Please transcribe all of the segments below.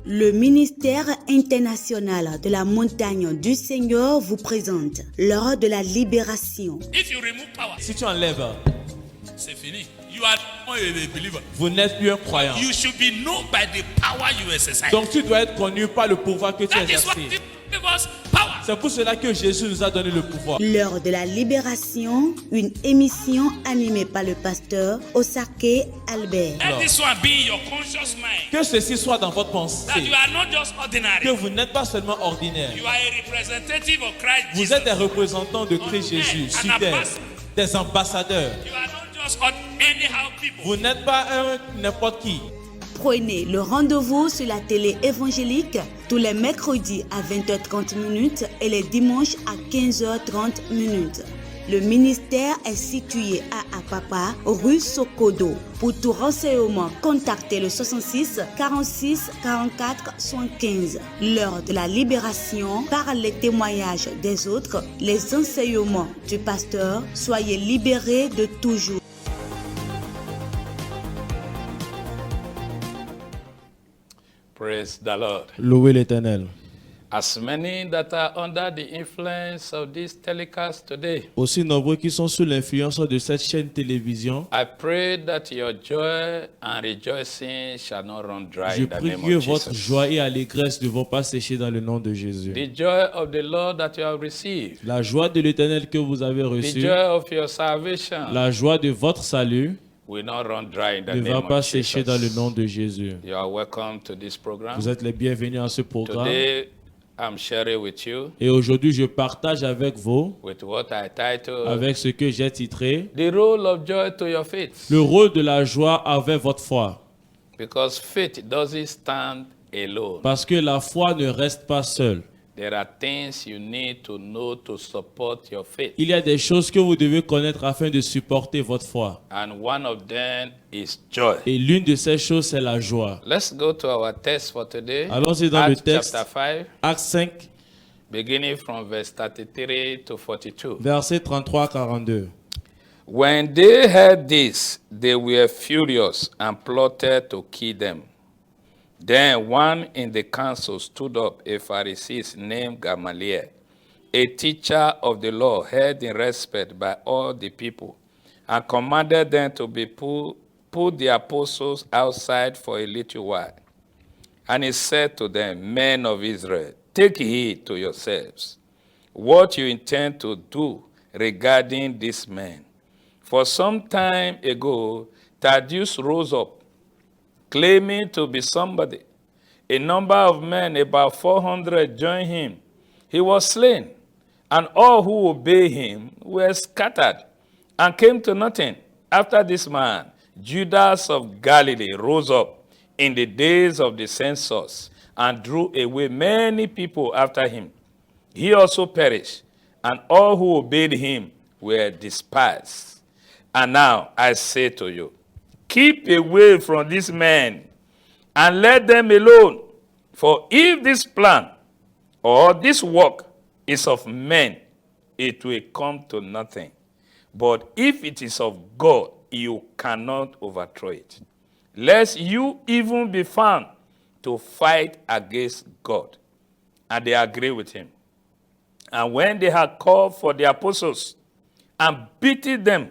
Le ministère international de la montagne du Seigneur vous présente l'heure de la libération. If you remove power, Si tu enlèves, c'est fini. You are not a believer. vous n'êtes plus un croyant. You should be known by the power you exercise. Donc tu dois être connu par le pouvoir que tu That is what exerces. give us power. C'est pour cela que Jésus nous a donné le pouvoir. L'heure de la libération, une émission animée par le pasteur Osake Albert. Let this one be in your conscious mind. Que ceci soit dans votre That pensée. you are not just Que ordinary. vous n'êtes pas seulement ordinaire. You are a representative of Christ Vous Jesus. êtes des représentants de Christ Jésus sur terre. Des ambassadeurs. You are not just anyhow people. Vous n'êtes pas un n'importe qui. Prenez le rendez-vous sur la télé évangélique tous les mercredis à 20h30 et les dimanches à 15h30. Le ministère est situé à Apapa, rue Sokodo. Pour tout renseignement, contactez le 66 46 44 75. L'heure de la libération, par les témoignages des autres, les enseignements du pasteur, soyez libérés de toujours. Praise the Lord. Louez l'Éternel. As many that are under the influence of this telecast today, Aussi nombreux qui sont sous l'influence de cette chaîne télévision, I pray that your joy and rejoicing shall not run dry je in the prie name que of votre Jesus. joie et allégresse ne vont pas sécher dans le nom de Jésus. The joy of the Lord that you have received, La joie de l'Éternel que vous avez the reçue, joy of your salvation, la joie de votre salut will not run dry in the ne va name pas of sécher dans le Jesus. nom de Jésus. You are welcome to this program. Vous êtes les bienvenus à ce programme. Today, I'm sharing with you Et aujourd'hui, je partage avec vous, with what I title avec ce que j'ai titré, The Role of Joy to Your Faith. le rôle de la joie avec votre foi. Because faith doesn't stand alone. Parce que la foi ne reste pas seule. There are things you need to know to support your faith. Il y a des choses que vous devez connaître afin de supporter votre foi. And one of them is joy. Et l'une de ces choses, c'est la joie. Let's go to our text for today. Allons-y dans le Acts texte. chapter 5, Acte 5, beginning from verse 33 to 42. versets 33 à 42. When they heard this, they were furious and plotted to kill them. Then one in the council stood up, a Pharisee named Gamaliel, a teacher of the law, held in respect by all the people, and commanded them to be put the apostles outside for a little while. And he said to them, Men of Israel, take heed to yourselves, what you intend to do regarding this man. For some time ago, Thaddeus rose up, claiming to be somebody. A number of men, about 400, joined him. He was slain, and all who obeyed him were scattered and came to nothing. After this man, Judas of Galilee rose up in the days of the census and drew away many people after him. He also perished, and all who obeyed him were despised. And now I say to you, keep away from these men and let them alone. For if this plan or this work is of men, it will come to nothing. But if it is of God, you cannot overthrow it. Lest you even be found to fight against God. And they agree with him. And when they had called for the apostles and beaten them,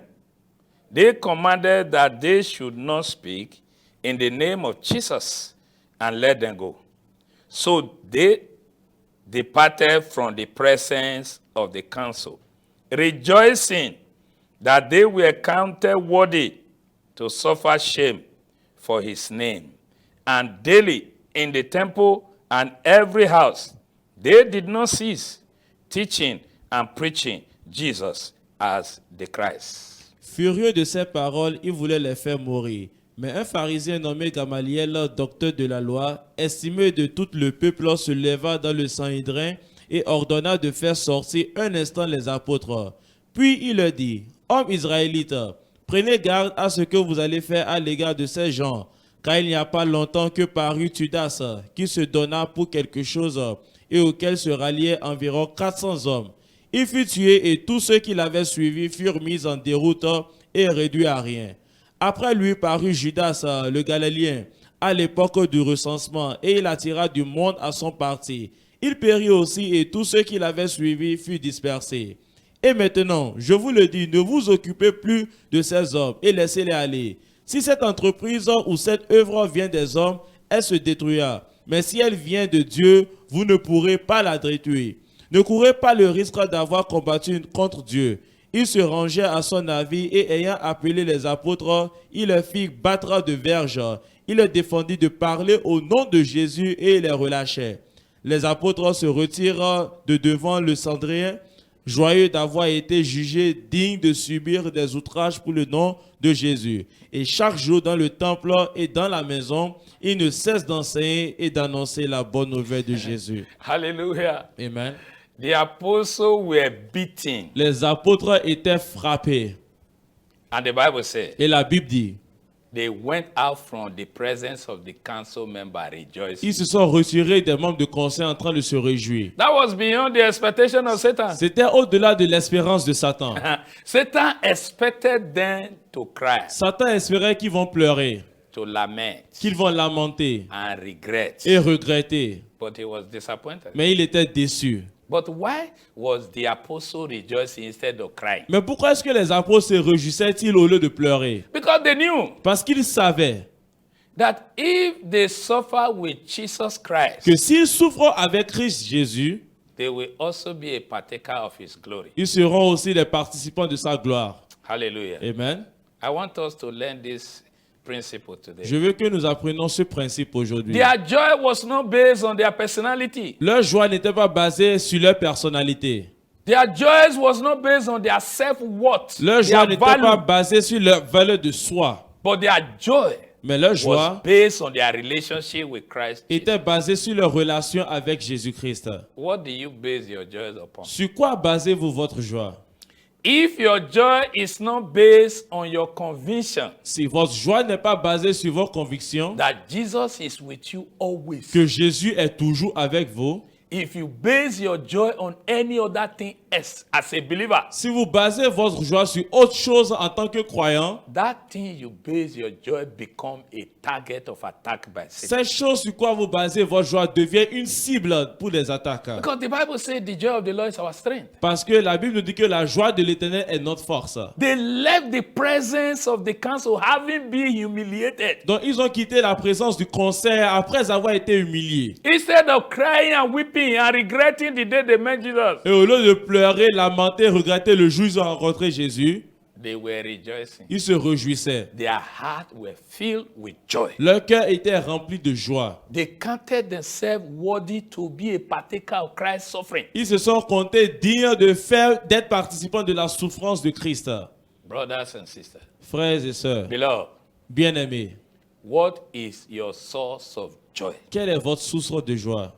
they commanded that they should not speak in the name of Jesus and let them go. So they departed from the presence of the council, rejoicing that they were counted worthy to suffer shame for his name. And daily in the temple and every house, they did not cease teaching and preaching Jesus as the Christ. Furieux de ces paroles, il voulait les faire mourir. Mais un pharisien nommé Gamaliel, docteur de la loi, estimé de tout le peuple, se leva dans le Sanhédrin et ordonna de faire sortir un instant les apôtres. Puis il leur dit, « Hommes israélites, prenez garde à ce que vous allez faire à l'égard de ces gens, car il n'y a pas longtemps que parut Judas, qui se donna pour quelque chose et auquel se ralliaient environ 400 hommes. Il fut tué et tous ceux qui l'avaient suivi furent mis en déroute et réduits à rien. Après lui parut Judas, le Galiléen, à l'époque du recensement, et il attira du monde à son parti. Il périt aussi, et tous ceux qui l'avaient suivi furent dispersés. Et maintenant, je vous le dis, ne vous occupez plus de ces hommes et laissez-les aller. Si cette entreprise ou cette œuvre vient des hommes, elle se détruira. Mais si elle vient de Dieu, vous ne pourrez pas la détruire. Ne courez pas le risque d'avoir combattu contre Dieu. Il se rangeait à son avis et ayant appelé les apôtres, il les fit battre de verges. Il les défendit de parler au nom de Jésus et il les relâchait. Les apôtres se retirent de devant le Sanhédrin, joyeux d'avoir été jugés dignes de subir des outrages pour le nom de Jésus. Et chaque jour dans le temple et dans la maison, ils ne cessent d'enseigner et d'annoncer la bonne nouvelle de Jésus. Hallelujah. Amen. The apostles were beaten. Les apôtres étaient frappés. And the Bible said, Et la Bible dit, they went out from the presence of the council member rejoicing. ils se sont retirés des membres de conseil en train de se réjouir. That was beyond the expectation of Satan. C'était au-delà de l'espérance de Satan. Satan expected them to cry, Satan espérait qu'ils vont pleurer, to lament, qu'ils vont lamenter and regret. et regretter. But he was disappointed. Mais il était déçu. But why was the apostle rejoicing instead of crying? Mais pourquoi est-ce que les apôtres se réjouissaient-ils au lieu de pleurer? Because they knew Parce qu'ils savaient that if they suffer with Jesus Christ, que s'ils souffrent avec Christ Jésus, they will also be a partaker of his glory. ils seront aussi les participants de sa gloire. Hallelujah. Amen. I want us to learn this principle today. Je veux que nous apprenions ce principe aujourd'hui. Their joy was not based on their personality. Leur joie n'était pas basée sur leur personnalité. Their joy was not based on their self-worth, Leur joie their n'était pas value, basée sur leur valeur de soi. but their joy Mais leur was joie based on their relationship with Christ. était basée sur leur relation avec Jésus-Christ. What do you base your joy upon? Sur quoi basez-vous votre joie? If your joy is not based on your conviction Si votre joie n'est pas basée sur vos convictions, that Jesus is with you always, que Jésus est toujours avec vous, if you base your joy on any other thing else as a believer, si vous basez votre joie sur autre chose en tant que croyant, that thing you base your joy become a target of attack by Satan. cette chose sur quoi vous basez votre joie devient une cible pour les attaquants. Because the Bible says the joy of the Lord is our strength. Parce que la Bible nous dit que la joie de l'Éternel est notre force. They left the presence of the council having been humiliated. Donc ils ont quitté la présence du conseil après avoir été humiliés. Instead of crying and weeping and regretting the day they met Jesus, Et au lieu de pleurer, lamenter, regretter le jour où ils ont rencontré Jésus, they were rejoicing. ils se réjouissaient. Their hearts were filled with joy. Leur cœur était rempli de joie. They counted themselves worthy to be a partaker of Christ's suffering. Ils se sont comptés dignes d'être participants de la souffrance de Christ. Brothers and sisters, Frères et sœurs, beloved, bien-aimés, what is your source of joy? quelle est votre source de joie?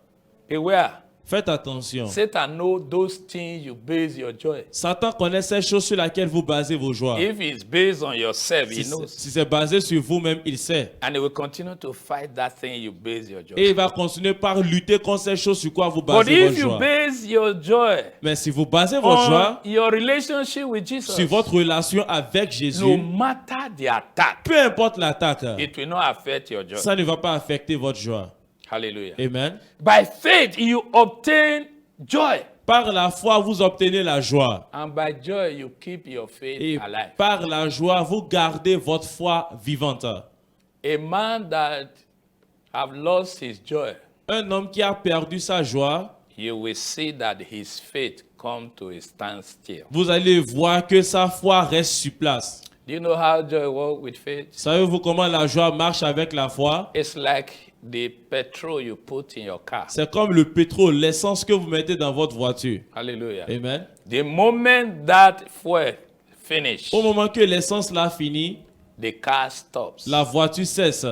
Beware. Faites attention. Satan knows those things you base your joy. Satan connaît ces choses sur lesquelles vous basez vos joies. If it's based on yourself, he knows. Si c'est basé sur vous-même, il sait. And he will continue to fight that thing you base your joy. Et il va continuer par lutter contre ces choses sur quoi vous But basez if votre you joie. base your joy Mais si vous basez votre on joie your relationship with Jesus, sur votre relation avec no Jésus, matter the attack, peu importe l'attaque, it will not affect your joy. ça ne va pas affecter votre joie. Hallelujah. Amen. By faith, you obtain joy. Par la foi, vous obtenez la joie. And by joy, you keep your faith Et alive. par la joie, vous gardez votre foi vivante. A man that have lost his joy, Un homme qui a perdu sa joie, you will see that his faith come to a standstill. vous allez voir que sa foi reste sur place. Do you know how joy works with faith? Savez-vous comment la joie marche avec la foi? It's like the petrol you put in your car. C'est comme le pétrole, l'essence que vous mettez dans votre voiture. Hallelujah. Amen. The moment that fuel finish, Au moment que l'essence l'a fini, the car stops. la voiture cesse.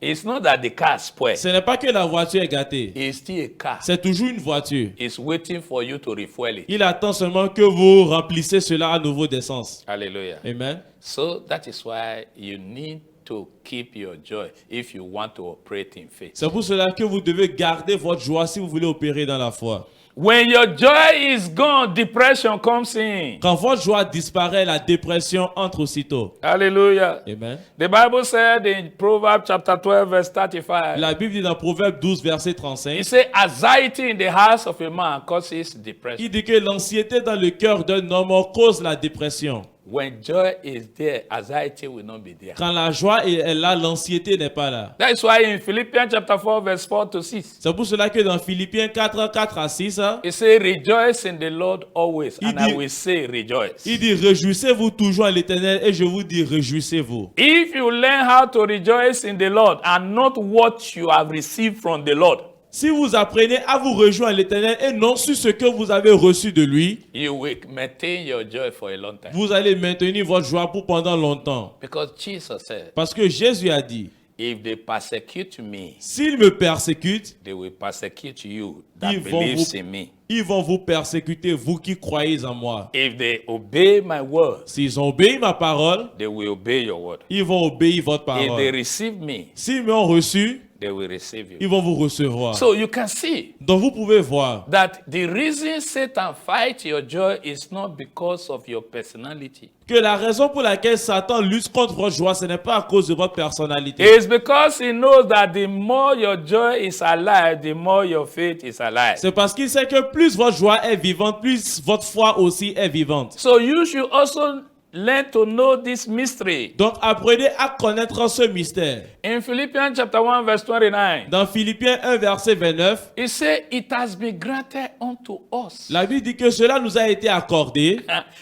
It's not that the car spoils. Ce n'est pas que la voiture est gâtée. It's still a car. C'est toujours une voiture. It's waiting for you to refuel it. Il attend seulement que vous remplissez cela à nouveau d'essence. Hallelujah. Amen. So that is why you need to keep your joy if you want to operate in faith. C'est pour cela que vous devez garder votre joie si vous voulez opérer dans la foi. When your joy is gone, depression comes in. Quand votre joie disparaît, la dépression entre aussitôt. Hallelujah. Amen. The Bible said in Proverbs chapter 12, verse 35, La Bible dit dans Proverbe 12, verset it 35, says, anxiety in the heart of a man causes depression. il dit que l'anxiété dans le cœur d'un homme cause la dépression. When joy is there, anxiety will not be there. Quand la joie est là, l'anxiété n'est pas là. That is why in Philippians chapter 4, verse 4 to 6, C'est pour cela que dans Philippiens 4, 4 à 6, it says, rejoice in the Lord always. Il And I dit- will say, rejoice. il dit réjouissez-vous toujours à l'Éternel et je vous dis réjouissez-vous. If you learn how to rejoice in the Lord and not what you have received from the Lord, Si vous apprenez à vous rejoindre à l'Éternel et non sur ce que vous avez reçu de lui, you will maintain your joy for a long time. vous allez maintenir votre joie pour pendant longtemps. Because Jesus said, Parce que Jésus a dit, if they persecute me, s'ils me persécutent, they will persecute you that Ils vont believes vous- in me. ils vont vous persécuter, vous qui croyez en moi. If they obey my word, S'ils ont obéi ma parole, they will obey your word. ils vont obéir votre If they parole. receive me, S'ils m'ont reçu, they will receive you. ils vont vous recevoir. So you can see Donc vous pouvez voir that the reason Satan fights your joy is not because of your personality. que la raison pour laquelle Satan lutte contre votre joie, ce n'est pas à cause de votre personnalité. It's because he knows that the more your joy is alive, the more your faith is alive. C'est parce qu'il sait que plus votre joie est vivante, plus votre foi aussi est vivante. So you should also learn to know this mystery. Donc apprenez à connaître ce mystère. In Philippians chapter 1 verse 29, Dans Philippiens 1, verset 29, it says, it has been granted unto us. la Bible dit que cela nous a été accordé,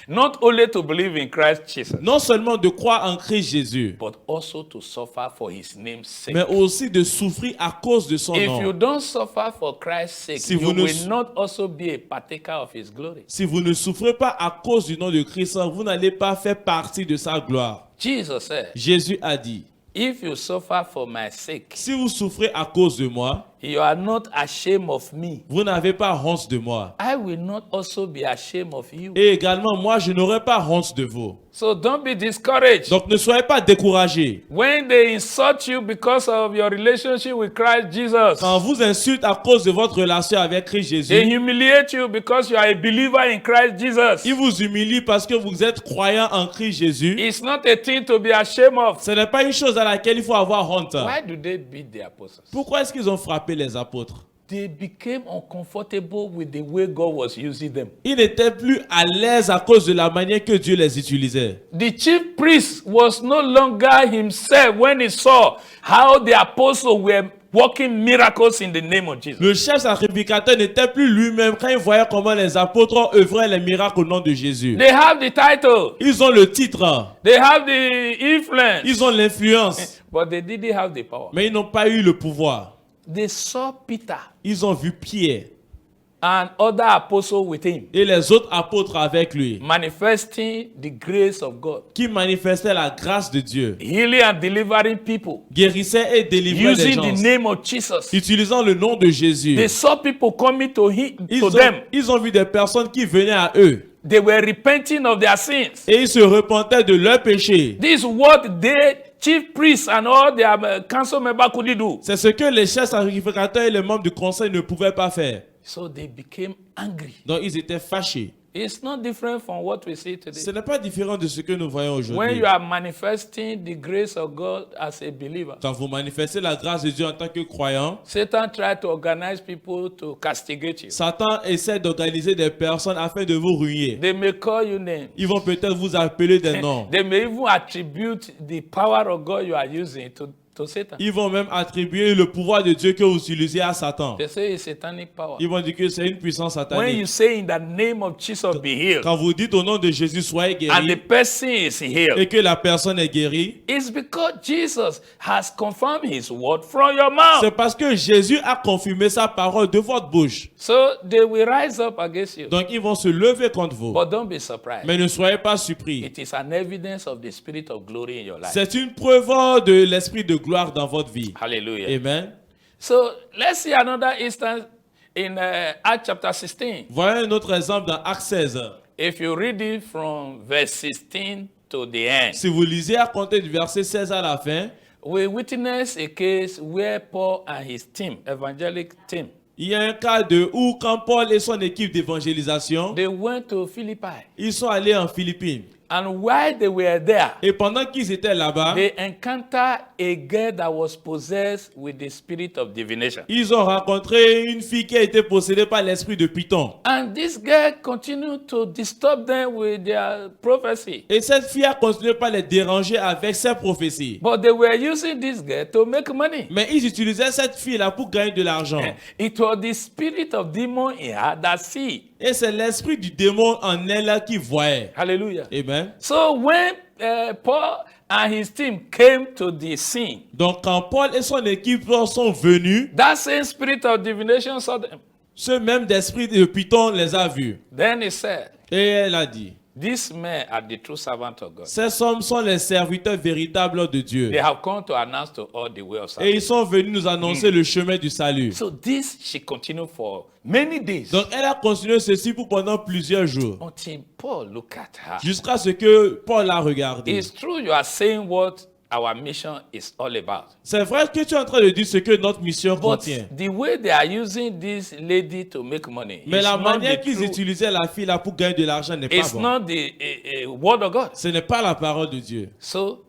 Not only to believe in Christ Jesus, non seulement de croire en Christ Jésus, but also to suffer for his name's sake. mais aussi de souffrir à cause de son If you nom. don't suffer for Christ's sake, Si you vous ne- will not also be a partaker of his glory. Si vous ne souffrez pas à cause du nom de Christ, vous n'allez pas faire partie de sa gloire. Jesus said, Jésus a dit, if you suffer for my sake, si vous souffrez à cause de moi, you are not ashamed of me. vous n'avez pas honte de moi. I will not also be ashamed of you. Et également, moi, je n'aurai pas honte de vous. So don't be discouraged. Donc ne soyez pas découragés. When they insult you because of your relationship with Christ Jesus, Quand on vous insulte à cause de votre relation avec Christ they Jésus, humiliate you because you are a believer in Christ Jesus. ils vous humilient parce que vous êtes croyant en Christ Jésus. It's not a thing to be ashamed of. Ce n'est pas une chose à laquelle il faut avoir honte. Why do they beat the apostles? Pourquoi est-ce qu'ils ont frappé les apôtres? They became uncomfortable with the way God was using them. Ils n'étaient plus à l'aise à cause de la manière que Dieu les utilisait. The chief priest was no longer himself when he saw how the apostles were working miracles in the name of Jesus. Le chef sacrificateur n'était plus lui-même quand il voyait comment les apôtres œuvraient les miracles au nom de Jésus. They have the title, Ils ont le titre, they have the influence, ils ont l'influence, but they didn't have the power. mais ils n'ont pas eu le pouvoir. They saw Peter Ils ont vu Pierre and other apostles with him et les autres apôtres avec lui manifesting the grace of God, qui manifestaient la grâce de Dieu, healing and delivering people, guérissaient et délivraient les using the gens, name of Jesus. utilisant le nom de Jésus. They saw people coming to him, Ils to them. ont vu des personnes qui venaient à eux They were repenting of their sins. et ils se repentaient de leurs péchés. This is what the chief priests and all their council members couldn't do. C'est ce que les chefs sacrificateurs et les membres du conseil ne pouvaient pas faire. So they became angry. Donc ils étaient fâchés. It's not different from what we see Ce today. n'est pas différent de ce que nous voyons When aujourd'hui. you are manifesting the grace of God as a believer, Quand vous manifestez la grâce de Dieu en tant que croyant, Satan tried to organize people to castigate you. Satan essaie d'organiser des personnes afin de vous ruiner. They may call you names. Ils vont peut-être vous appeler des noms. They may even attribute the power of God you are using to Satan. Ils vont même attribuer le pouvoir de Dieu que vous utilisez à Satan. They say it's satanic power. Ils vont dire que c'est une puissance When you satanique. say in the name of Jesus be healed, Quand vous dites au nom de Jésus, soyez and the guéris, person is healed, et que la personne est guérie, it's because Jesus has confirmed his word from your mouth. c'est parce que Jésus a confirmé sa parole de votre bouche. So they will rise up against you. Donc ils vont se lever contre vous. But don't be surprised. Mais ne soyez pas surpris. It is an evidence of the spirit of glory in your life. C'est une preuve de l'esprit de gloire dans votre vie. Hallelujah. Amen. So let's see another instance in Acts chapter 16. Voilà un autre exemple dans Actes 16. If you read it from verse 16 to the end, Si vous lisez à compter du verset 16 à la fin, we witness a case where Paul and his team, evangelic team, Il y a un cas de où quand Paul et son équipe d'évangélisation, they went to Philippi. ils sont allés en Philippines. And while they were there, Et pendant qu'ils étaient là-bas, they encountered a girl that was possessed with the spirit of divination. ils ont rencontré une fille qui a été possédée par l'esprit de Python. And this girl continued to disturb them with their prophecy. Et cette fille a continué par les déranger avec ses prophéties. But they were using this girl to make money. Mais ils utilisaient cette fille-là pour gagner de l'argent. It was the spirit of demon in her that see. Et c'est l'esprit du démon en elle qui voyait. Hallelujah. Amen. So when Paul and his team came to the scene, Donc quand Paul et son équipe sont venus, that same spirit of divination saw them. ce même d'esprit de Python les a vus. Then he said, Et elle a dit, these men are the true servants of God. ces hommes sont les serviteurs véritables de Dieu. They have come to announce to all the way of Et ils salvation. sont venus nous annoncer le chemin du salut. So this she continued for many days Donc elle a continué ceci pour pendant plusieurs jours. until Paul looked at her. Jusqu'à ce que Paul l'a regardé. It's true you are saying what our mission is all about. C'est vrai que tu es en train de dire ce que notre mission But contient. the way they are using this lady to make money Mais is la not manière the qu'ils true- utilisaient la fille là pour gagner de l'argent n'est pas it's bon. not the word of God. Ce n'est pas la parole de Dieu. So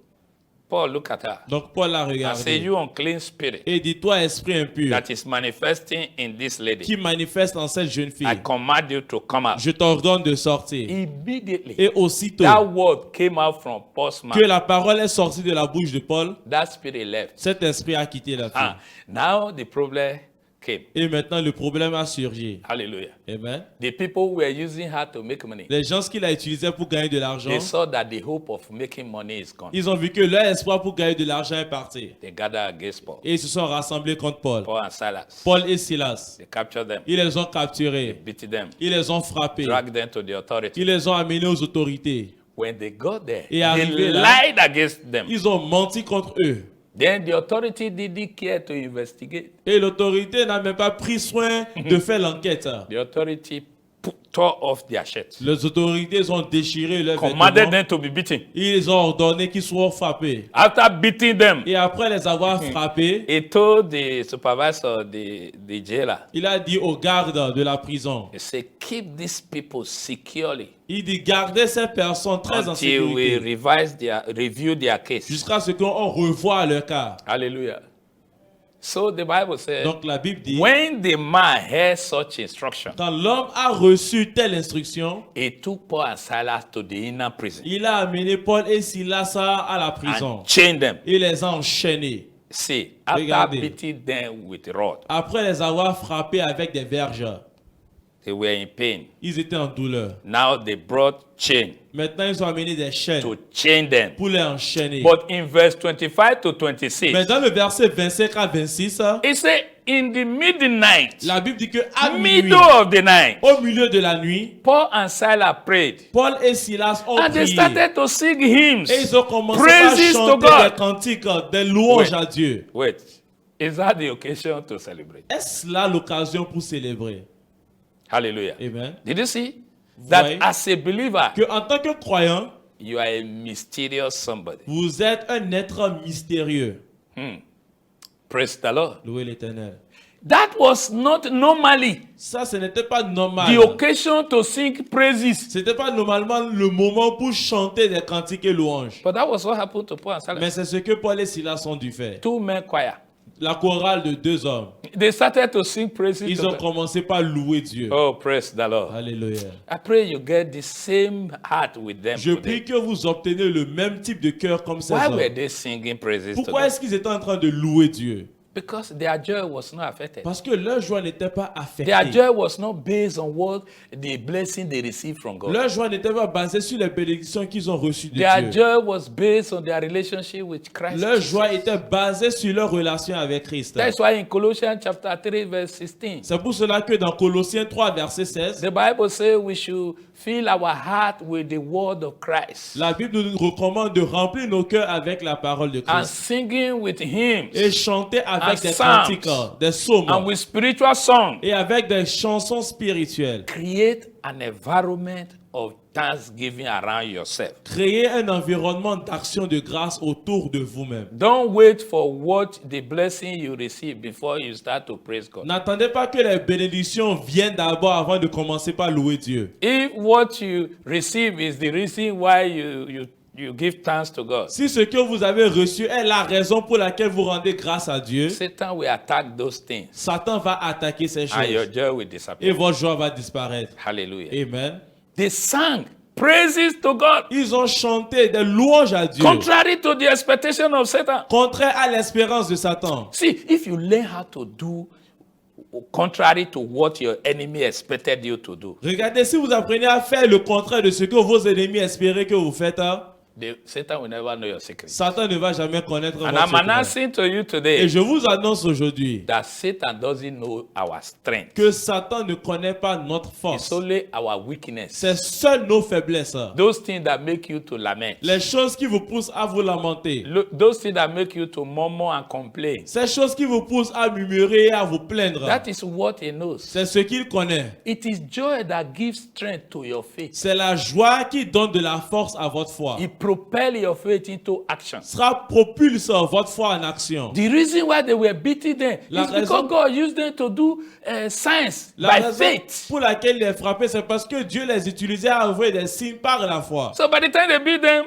Paul looked at her Donc Paul l'a and said, regardé. you unclean spirit Et dis-toi, esprit impur, that is manifesting in this lady, qui manifeste en cette jeune I fille, command you to come out. je t'ordonne de sortir. Immediately, Et aussitôt that word came out from Paul's mouth. que la parole est sortie de la bouche de Paul, That spirit left. cet esprit a quitté la fille. Now the problem came. Et maintenant, le problème a surgi. Hallelujah. Amen. The people who were using her to make money, Les gens qui l'a utilisé pour gagner de l'argent, they saw that the hope of making money is gone. ils ont vu que leur espoir pour gagner de l'argent est parti. They gathered against Paul. Et ils se sont rassemblés contre Paul. Paul and Silas. Paul et Silas, They captured them, ils les ont capturés, beat them, ils les ont frappés, dragged them to the authority. ils les ont amenés aux autorités. When they got there, Et they arrivé là, lied against them. Ils ont menti contre eux. Then the authority didn't care to investigate. Et l'autorité n'a même pas pris soin de faire l'enquête. The authority tore off their shirts, Les autorités ont déchiré leurs commanded vêtements. them to be beaten. Ils ont ordonné qu'ils soient frappés. After beating them, Et après les avoir frappés, he told the supervisor, the jailer, il a dit aux gardes de la prison, he said, keep these people securely il dit gardez ces personnes très en until we sécurité review their case. jusqu'à ce qu'on revoie leur cas. Hallelujah. So the Bible says, Donc la Bible dit, when the man heard such instruction, quand l'homme a reçu telle instruction, he took Paul and Silas to the inner prison il a amené Paul et Silas à la prison. and chained them. Il les a enchaînés. See, after Regardez. beating them with rod, Après les avoir frappés avec des verges, they were in pain. ils étaient en douleur. Now they brought chain Maintenant, ils ont amené des chaînes to chain them. pour les enchaîner. But in verse 25 to 26, Mais dans le verset 25 à 26, it said, in the midnight, la Bible dit que à minuit, middle of the night, au milieu de la nuit, Paul and Silas prayed. Paul et Silas ont And they prié. started to sing hymns. Et ils ont commencé Praises à to chanter God. des cantiques, des louanges Ouais. à Dieu. Wait, is that the occasion to celebrate? Est-ce là l'occasion pour célébrer? Hallelujah. Amen. Did you see that voyez as a believer, Que en tant que croyant, you are a mysterious somebody? vous êtes un être mystérieux. Praise the Lord. Louez l'Éternel. That was not normally Ça, ce n'était pas normal. the occasion to sing praises. C'était pas normalement le moment pour chanter des cantiques et louanges. But that was what happened to Paul and Silas. Mais c'est ce que Paul et Silas ont dû faire. Two men choir. La chorale de 2 hommes. They started to sing praises. Ils to ont God. commencé par louer Dieu. Oh, praise the Lord. Alléluia. I pray you get the same heart with them Je today. prie que vous obtenez le même type de cœur comme ces Why hommes. were they singing praises to Pourquoi God? est-ce qu'ils étaient en train de louer Dieu? Because their joy was not affected. Parce que leur joie n'était pas Their affectée. joy was not based on what the blessing they received from God. Leur joie n'était pas basée sur les bénédictions qu'ils ont reçues de Their Dieu. joy was based on their relationship with Christ. Leur joie était basée sur leur relation avec Christ. That's why in Colossians chapter 3 verse 16, C'est pour cela que dans Colossiens 3, verset 16, the Bible says we should fill our heart with the word of Christ la Bible nous recommande de remplir nos cœurs avec la parole de and Christ singing with hymns et chanter avec and des psalms cantiques, des psaumes and with spiritual songs. et avec des chansons spirituelles. Create an environment of thanksgiving around yourself. Créez un environnement d'action de grâce autour de vous-même. Don't wait for what the blessing you receive before you start to praise God. N'attendez pas que les bénédictions viennent d'abord avant de commencer par louer Dieu. If what you receive is the reason why you give thanks to God, Si ce que vous avez reçu est la raison pour laquelle vous rendez grâce à Dieu, Satan will attack those things Satan va attaquer ces and your choses joy will et disappear. votre joie va disparaître. Hallelujah. Amen. They sang praises to God, Ils ont chanté des louanges à Dieu, contrary to the expectation of Satan. contraire à l'espérance de Satan. See, if you learn how to do contrary to what your enemy expected you to do, Regardez, si vous apprenez à faire le contraire de ce que vos ennemis espéraient que vous faites, Satan will never know your secret. Satan ne va jamais connaître And votre I'm secret. announcing to you Et today je vous annonce aujourd'hui that Satan doesn't know our strength. que Satan ne connaît pas notre It's force. only our weakness. C'est seules nos faiblesses. Those things that make you to lament. Les choses qui vous poussent à vous lamenter. Those things that make you to murmur and complain. Ces choses qui vous poussent à murmurer et à vous plaindre. That is what he knows. C'est ce qu'il connaît. It is joy that gives strength to your faith. C'est la joie qui donne de la force à votre foi. It propels your faith into action. Sera propulse votre foi en action. The reason why they were beating them La is raison- because God used them to do signs La by raison faith. pour laquelle il les frappait, c'est parce que Dieu les utilisait à envoyer des signes par la foi. So by the time they beat them,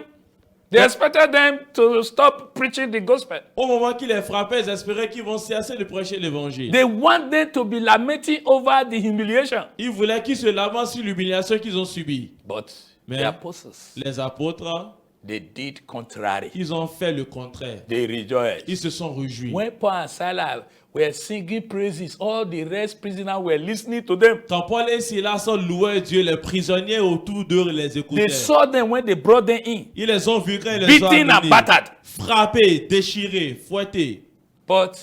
they expected them to stop preaching the gospel. Au moment qu'il les frappait, ils espéraient qu'ils vont cesser de prêcher l'évangile. They want them to be lamenting over the humiliation. Ils voulaient qu'ils se lamentent sur l'humiliation qu'ils ont subie. But Mais the apostles, les apôtres, they did contrary. ils ont fait le contraire. They rejoiced. Ils se sont réjouis. When Paul and Silas were singing praises, all the rest prisoners were listening to them. Quand Paul et Silas ont loué Dieu, les prisonniers autour d'eux les They écoutaient. saw them when they brought them in, Ils les ont vus quand ils les ont beaten and amenés, battered. frappés, déchirés, fouettés. But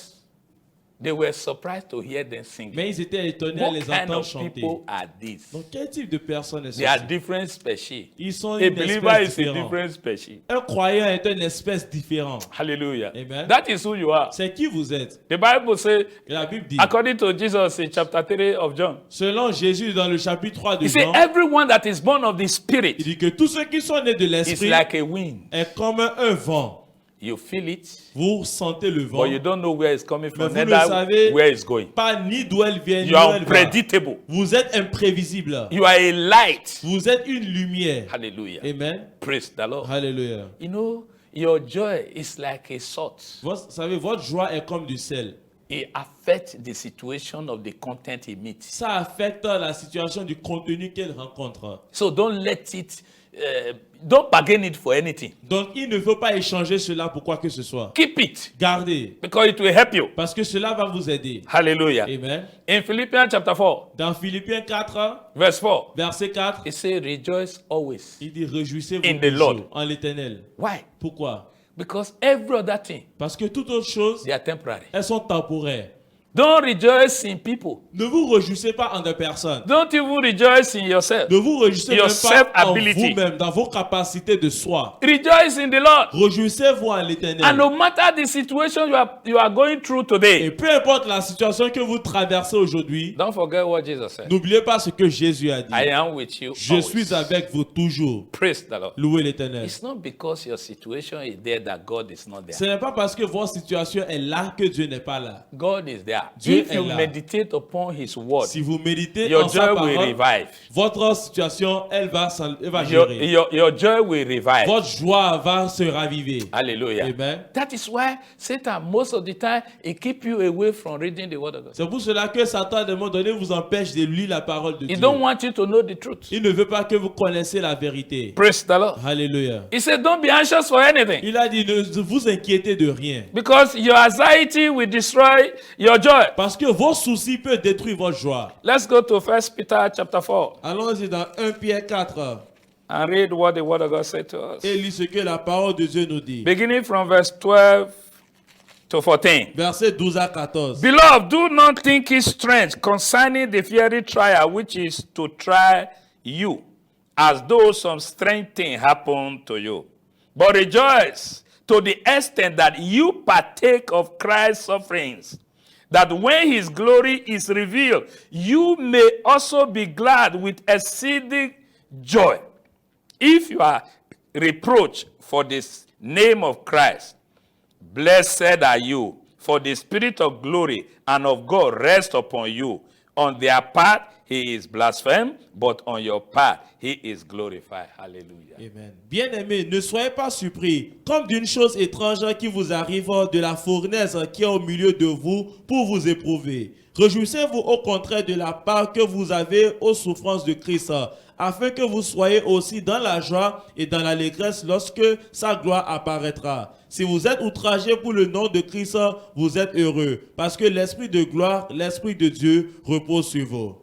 they were surprised to hear them sing. Mais ils étaient étonnés à What les kind entendre of chanter. people are these? Donc quel type de personnes est They are ceci? different species. Ils sont A une believer espèce is a différente. different species. Un croyant est une espèce différente. Hallelujah. Amen. That is who you are. C'est qui vous êtes? The Bible says, Et la Bible dit, according to Jesus in chapter 3 of John, selon Jésus dans le chapitre 3 de he said, Jean, everyone that is born of the Spirit il dit que tous ceux qui sont nés de is l'esprit like a wind. est comme un vent. You feel it, Vous sentez le vent, but you don't know where it's coming from, Mais vous ne neither savez where it's going. pas ni d'où elle vient, ni You où are elle va. unpredictable. Vous êtes imprévisible. You are a light. Vous êtes une lumière. Hallelujah. Amen. Praise the Lord. Alléluia. You know, your joy is like a salt. Vous savez, votre joie est comme du sel. It affects the situation of the content it meets. Ça affecte la situation du contenu qu'elle rencontre. So don't let it, don't bargain it for anything. Donc, il ne faut pas échanger cela pour quoi que ce soit. Keep it Gardez, because it will help you. parce que cela va vous aider. Hallelujah. Amen. In Philippians chapter 4, Dans Philippiens 4, verse 4, verset 4, it says, rejoice always. il dit réjouissez-vous In the toujours Lord. en l'Éternel. Why? Pourquoi? Because every other thing, Parce que toutes autres choses, they are temporary. elles sont temporaires. Don't rejoice in people. Ne vous réjouissez pas en des personnes. Don't even rejoice in yourself. Ne vous réjouissez Your même pas en self-ability. vous-même, dans vos capacités de soi. Rejoice in the Lord. Réjouissez-vous en And l'Éternel. no matter the situation you are going through Et today, peu importe la situation que vous traversez aujourd'hui, don't forget what Jesus said. n'oubliez pas ce que Jésus a dit. I am with you Je always. suis avec vous toujours. Praise the Lord. Louez l'Éternel. It's not because your situation is there that God is not Ce there. n'est pas parce que votre situation est là que Dieu n'est pas là. God is there. Dieu If you est là. meditate upon His word, Si vous méditez your en sa joy will parole, revive. votre situation, elle va gérer. Your joy will revive. Votre joie va se raviver. Hallelujah. Amen. That is why Satan, most of the time, he keep you away from reading the word of God. C'est pour cela que Satan, à un moment donné, vous empêche de lire la parole de He Dieu. don't want you to know the truth. Il ne veut pas que vous connaissiez la vérité. Praise the Lord. Alléluia. He said, don't be anxious for anything, Il a dit, ne vous inquiétez de rien. because your anxiety will destroy your joy. Parce que vos soucis peuvent détruire votre joie. Let's go to 1 Peter chapter 4 Allons-y dans 1 Pierre 4 and read what the word of God said to us. et lis ce que la parole de Dieu nous dit. Beginning from verse 12 to 14. Versets 12 à 14. Beloved, do not think it strange concerning the fiery trial which is to try you, as though some strange thing happened to you. But rejoice to the extent that you partake of Christ's sufferings, that when his glory is revealed, you may also be glad with exceeding joy. If you are reproached for the name of Christ, blessed are you, for the Spirit of glory and of God rest upon you. On their part, he is blasphemed, but on your part, he is glorified. Hallelujah. Amen. Bien-aimés, ne soyez pas surpris, comme d'une chose étrangère qui vous arrive de la fournaise qui est au milieu de vous pour vous éprouver. Réjouissez-vous au contraire de la part que vous avez aux souffrances de Christ, afin que vous soyez aussi dans la joie et dans l'allégresse lorsque sa gloire apparaîtra. Si vous êtes outragés pour le nom de Christ, vous êtes heureux, parce que l'Esprit de gloire, l'Esprit de Dieu repose sur vous.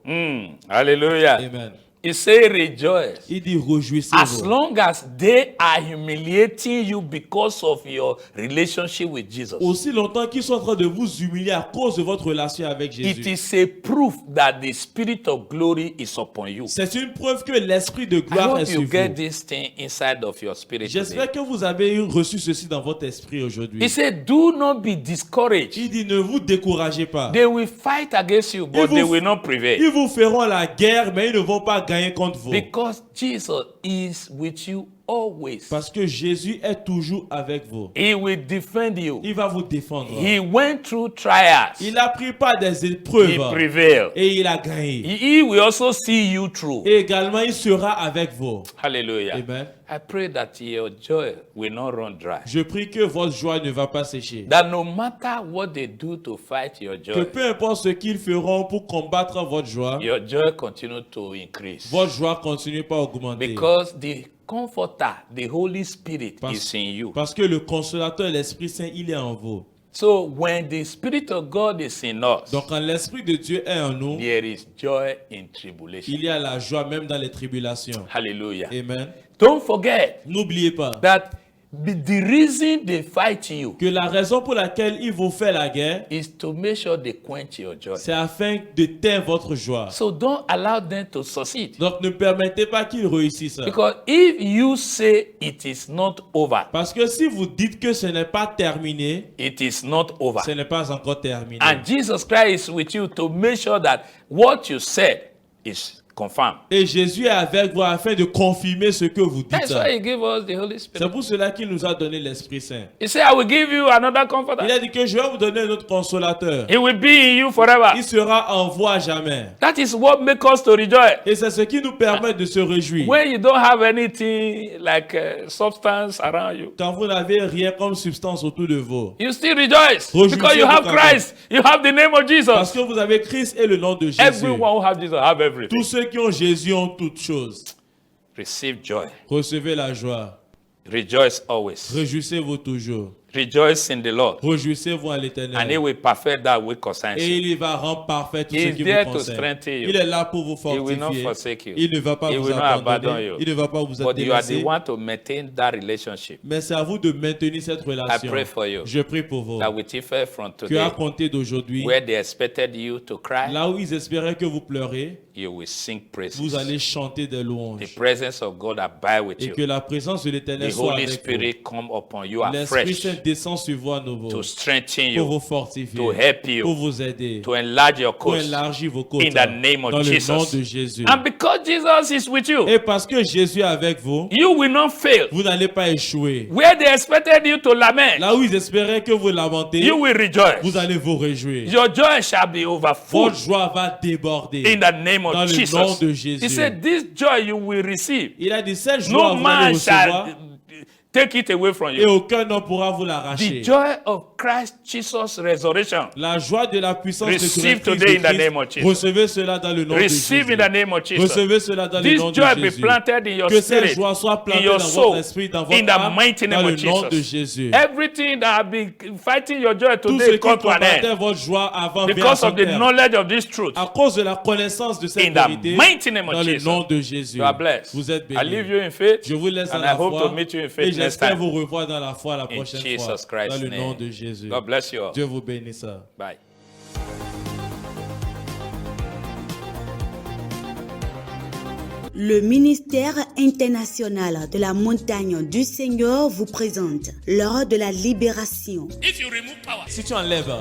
Hallelujah. Amen. He said, rejoice. Il dit, As réjouissez-vous. long as they are humiliating you because of your relationship with Jesus, Aussi longtemps qu'ils sont en train de vous humilier à cause de votre relation avec it Jésus. is a proof that the Spirit of glory is upon you. C'est une preuve que l'Esprit de I gloire est hope sur you get vous. this thing inside of your spirit J'espère today. que vous avez reçu ceci dans votre esprit aujourd'hui. He said, do not be discouraged. Il dit, ne vous découragez pas. They will fight against you, but Ils they vous- will not prevail. Ils vous feront la guerre, mais ils ne vont pas gagner contre vous. Because Jesus is with you always. Parce que Jésus est toujours avec vous. He will defend you. Il va vous défendre. He went through trials. Il a pris part des He épreuves prevailed. et il a gagné. He will also see you through. Et également, il sera avec vous. Hallelujah. Amen. I pray that your joy will not run dry. Je prie que votre joie ne va pas sécher. That no matter what they do to fight your Que joy, peu importe ce qu'ils feront pour combattre votre joie, your joy continue to increase. votre joie continue pas à augmenter. Because the Comforter, the Holy Spirit, Parce- is in you. Parce que le consolateur, l'Esprit Saint, il est en vous. So when the Spirit of God is in us, Donc quand l'Esprit de Dieu est en nous, there is joy in tribulation. il y a la joie même dans les tribulations. Hallelujah. Amen. Don't forget N'oubliez pas that the reason they fight you que la raison pour laquelle il vous fait la guerre, is to make sure they quench your joy. c'est afin de taire votre joie. So don't allow them to succeed. Donc ne permettez pas qu'ils réussissent. Because if you say it is not over, Parce que si vous dites que ce n'est pas terminé, it is not over. ce n'est pas encore terminé. And Jesus Christ is with you to make sure that what you said is confirmed. Et Jésus est avec vous afin de confirmer ce que vous dites. That's why he gave us the Holy C'est Spirit. pour cela qu'il nous a donné l'Esprit Saint. He said, I will give you another Il comforter. a dit que je vais vous donner un autre consolateur. He will be in you forever. Il sera en vous à jamais. That is what makes us to rejoice. Et c'est ce qui nous permet de se réjouir. When you don't have anything like substance around you, Quand vous n'avez rien comme substance autour de vous. you still rejoice Réjouissez-vous because you have quand même. Christ. You have the name of Parce Jesus. que vous avez Christ et le nom de Jésus. Everyone who has Jesus have everything. Tous ceux qui ont Jésus ont toutes choses. Receive joy. Recevez la joie. Rejoice always. Réjouissez-vous toujours. Rejoice in the Lord. Réjouissez-vous à And he l'Éternel. will perfect that which concerns Et you. il va rendre parfait tout He ce is qui there vous to concerne. strengthen you. Il est là pour vous He will not fortifier. forsake you. Il ne va pas He vous will not abandon abandonner. you. Il ne va pas vous But you are the délaisser. one to maintain that relationship. Mais c'est à vous de maintenir cette relation. I pray for you. Je prie pour vous. That with effect from Que à today, compter d'aujourd'hui, where they expected you to cry, là où ils espéraient que vous pleurez, you will sing praises. vous allez chanter des The louanges. presence of God abide with Et you. que la présence de The l'Éternel soit Holy avec vous. Spirit come upon you L'Esprit afresh Saint descend sur vous à nouveau to strengthen pour vous you, fortifier, to help pour you, vous aider, to enlarge your pour coast élargir vos côtes in the name dans of le nom de Jesus. Jésus. And because Jesus is with you, Et parce que Jésus est avec vous, you will not fail. vous n'allez pas échouer. Where they expected you to lament, Là où ils espéraient que vous lamentez, you will rejoice. vous allez vous réjouir. Your joy shall be overfull Votre joie va déborder. in the name Dans of le Jesus. nom de Jésus. He said, this joy you will receive. Il a dit, cette joie, No vous allez man recevoir shall take it away from et you. aucun homme pourra vous l'arracher. The joy of Christ Jesus' resurrection. La joie de la puissance de Receive Christ today in the de name of Christ, Jesus. recevez cela dans le nom de Receive Jésus. in the name of Jesus. Recevez cela dans le This nom de joy be Jésus. planted in your Que cette spirit, joie soit in plantée your dans soul, votre esprit, dans in votre the âme, mighty dans name le of nom de Jesus. Jésus. Everything that have been fighting your joy Tout ce today qui come to an combattait end votre joie avant vient à because son of the terme. knowledge of this truth. À cause de la connaissance de cette In the vérité, mighty name of dans le Jesus. nom de Jésus. You are blessed. Vous êtes I bénis. leave you in faith, Je vous laisse dans and la I hope foi to meet you in et faith next j'espère time. vous revoir dans la foi la In prochaine fois. Jesus Christ's Dans le nom name. de Jésus. God bless you all. Dieu vous bénisse. Bye. Le ministère international de la montagne du Seigneur vous présente l'heure de la libération. If you remove power, Si tu enlèves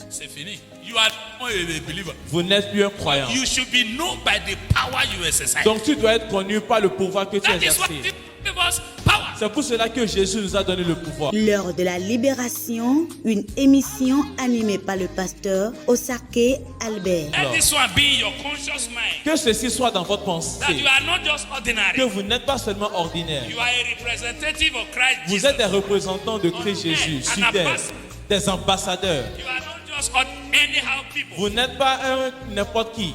c'est fini. You are not a believer. Vous n'êtes plus un croyant. You should be known by the power you exercise. Donc tu dois être connu par le pouvoir que tu That is exerces. what Jesus gave us power. C'est pour cela que Jésus nous a donné le pouvoir. L'heure de la libération, une émission animée par le pasteur Osake Albert. Let this one be in your conscious mind. Que ceci soit dans votre That pensée. you are not just Que ordinary. vous n'êtes pas seulement ordinaire. You are a representative of Christ Vous Jesus. êtes des représentants de Christ Jésus sur terre. Des ambassadeurs. You are not just anyhow people. Vous n'êtes pas un n'importe qui.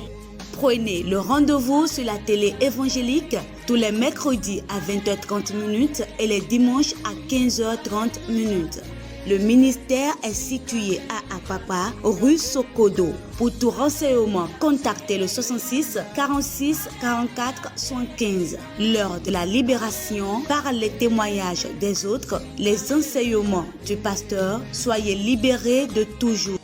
Prenez le rendez-vous sur la télé évangélique tous les mercredis à 20h30 et les dimanches à 15h30. Le ministère est situé à Apapa, rue Sokodo. Pour tout renseignement, contactez le 66 46 44 75. L'heure de la libération, par les témoignages des autres, les enseignements du pasteur, soyez libérés de toujours.